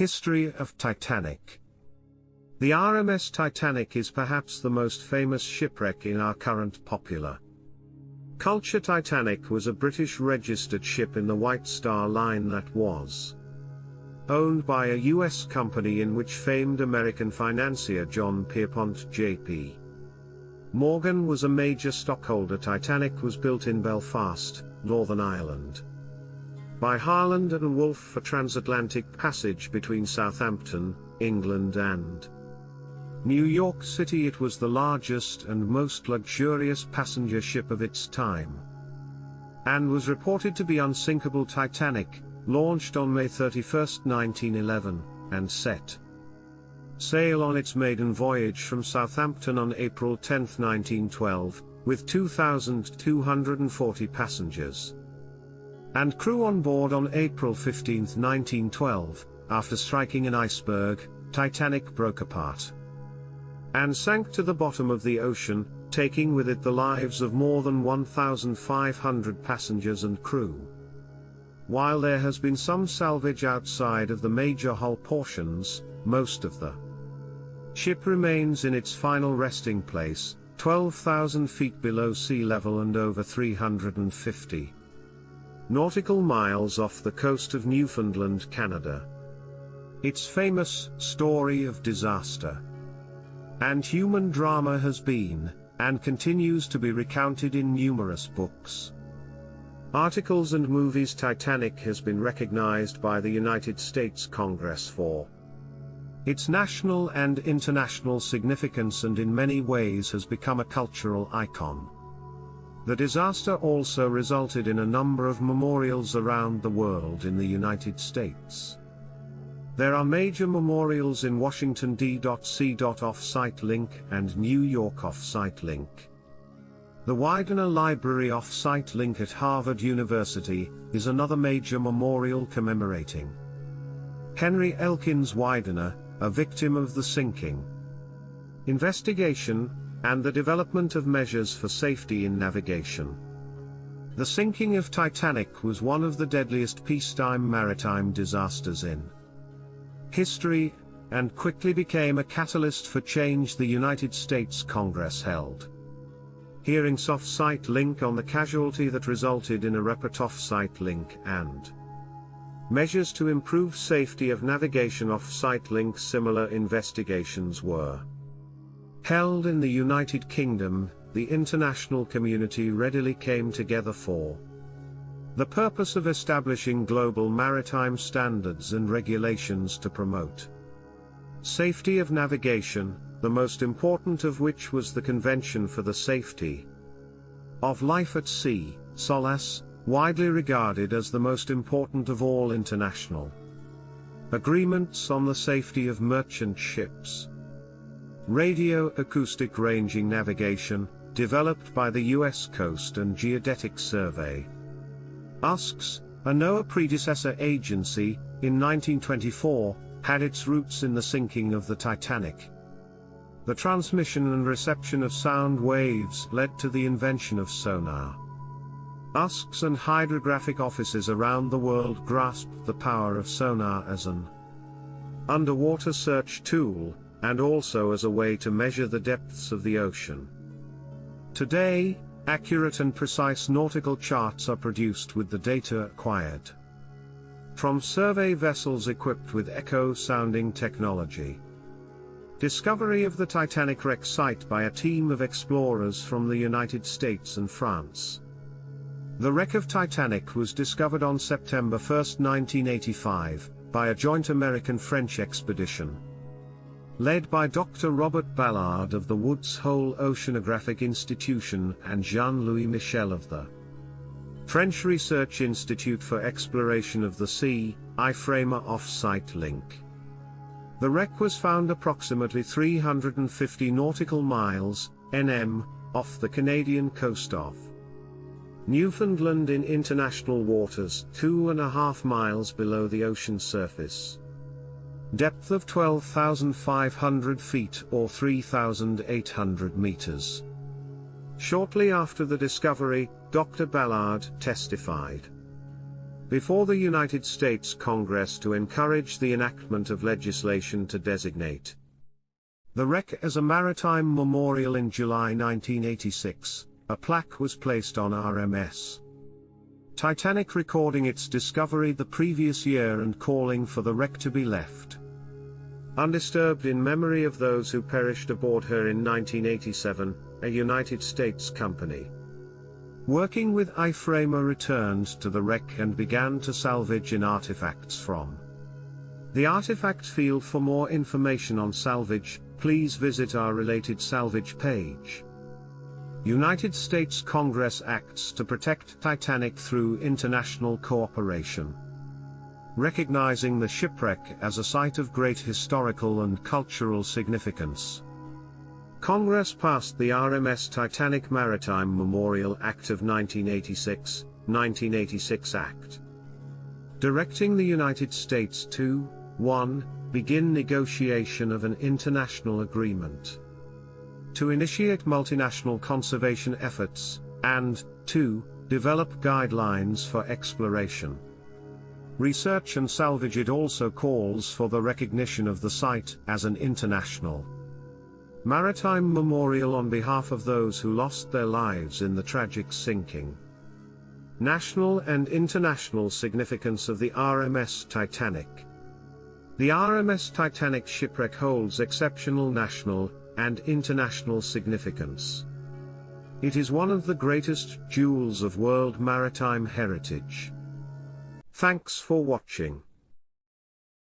History of Titanic. The RMS Titanic is perhaps the most famous shipwreck in our current popular culture. Titanic was a British registered ship in the White Star Line that was owned by a US company in which famed American financier John Pierpont J.P. Morgan was a major stockholder. Titanic was built in Belfast, Northern Ireland, by Harland and Wolff for transatlantic passage between Southampton, England and New York City. It was the largest and most luxurious passenger ship of its time, and was reported to be unsinkable. Titanic, launched on May 31, 1911, and set sail on its maiden voyage from Southampton on April 10, 1912, with 2,240 passengers and crew on board. On April 15, 1912, after striking an iceberg, Titanic broke apart and sank to the bottom of the ocean, taking with it the lives of more than 1,500 passengers and crew. While there has been some salvage outside of the major hull portions, most of the ship remains in its final resting place, 12,000 feet below sea level and over 350 nautical miles off the coast of Newfoundland, Canada. Its famous story of disaster and human drama has been, and continues to be, recounted in numerous books, articles and movies. Titanic has been recognized by the United States Congress for its national and international significance and in many ways has become a cultural icon. The disaster also resulted in a number of memorials around the world. In the United States, there are major memorials in Washington D.C. Off-site link and New York off-site link. The Widener Library off-site link at Harvard University is another major memorial commemorating Henry Elkins Widener, a victim of the sinking investigation and the development of measures for safety in navigation. The sinking of Titanic was one of the deadliest peacetime maritime disasters in history, and quickly became a catalyst for change. The United States Congress held hearings off-site link on the casualty that resulted in a report off-site link and measures to improve safety of navigation off-site link. Similar investigations were held in the United Kingdom. The international community readily came together for the purpose of establishing global maritime standards and regulations to promote safety of navigation, the most important of which was the Convention for the Safety of Life at Sea, SOLAS, widely regarded as the most important of all international agreements on the safety of merchant ships. Radio acoustic ranging navigation, developed by the U.S. Coast and Geodetic Survey USCS, a NOAA predecessor agency, in 1924, had its roots in the sinking of the Titanic. The transmission and reception of sound waves led to the invention of sonar. USCS and hydrographic offices around the world grasped the power of sonar as an underwater search tool, and also as a way to measure the depths of the ocean. Today, accurate and precise nautical charts are produced with the data acquired from survey vessels equipped with echo-sounding technology. Discovery of the Titanic wreck site by a team of explorers from the United States and France. The wreck of Titanic was discovered on September 1, 1985, by a joint American-French expedition led by Dr. Robert Ballard of the Woods Hole Oceanographic Institution and Jean-Louis Michel of the French Research Institute for Exploration of the Sea, IFRAMA off-site link. The wreck was found approximately 350 nautical miles, (nm), off the Canadian coast of Newfoundland in international waters, 2.5 miles below the ocean surface. Depth of 12,500 feet or 3,800 meters. Shortly after the discovery, Dr. Ballard testified before the United States Congress to encourage the enactment of legislation to designate the wreck as a maritime memorial in July 1986, a plaque was placed on RMS Titanic recording its discovery the previous year and calling for the wreck to be left undisturbed in memory of those who perished aboard her in 1987, a United States company working with iframer returned to the wreck and began to salvage in artifacts from the artifact field. For more information on salvage, please visit our related salvage page. United States Congress acts to protect Titanic through international cooperation. Recognizing the shipwreck as a site of great historical and cultural significance, Congress passed the RMS Titanic Maritime Memorial Act of 1986 Act, directing the United States to 1. Begin negotiation of an international agreement to initiate multinational conservation efforts, and 2. Develop guidelines for exploration, research and salvage. It also calls for the recognition of the site as an international maritime memorial on behalf of those who lost their lives in the tragic sinking. National and international significance of the RMS Titanic. The RMS Titanic shipwreck holds exceptional national and international significance. It is one of the greatest jewels of world maritime heritage. Thanks for watching.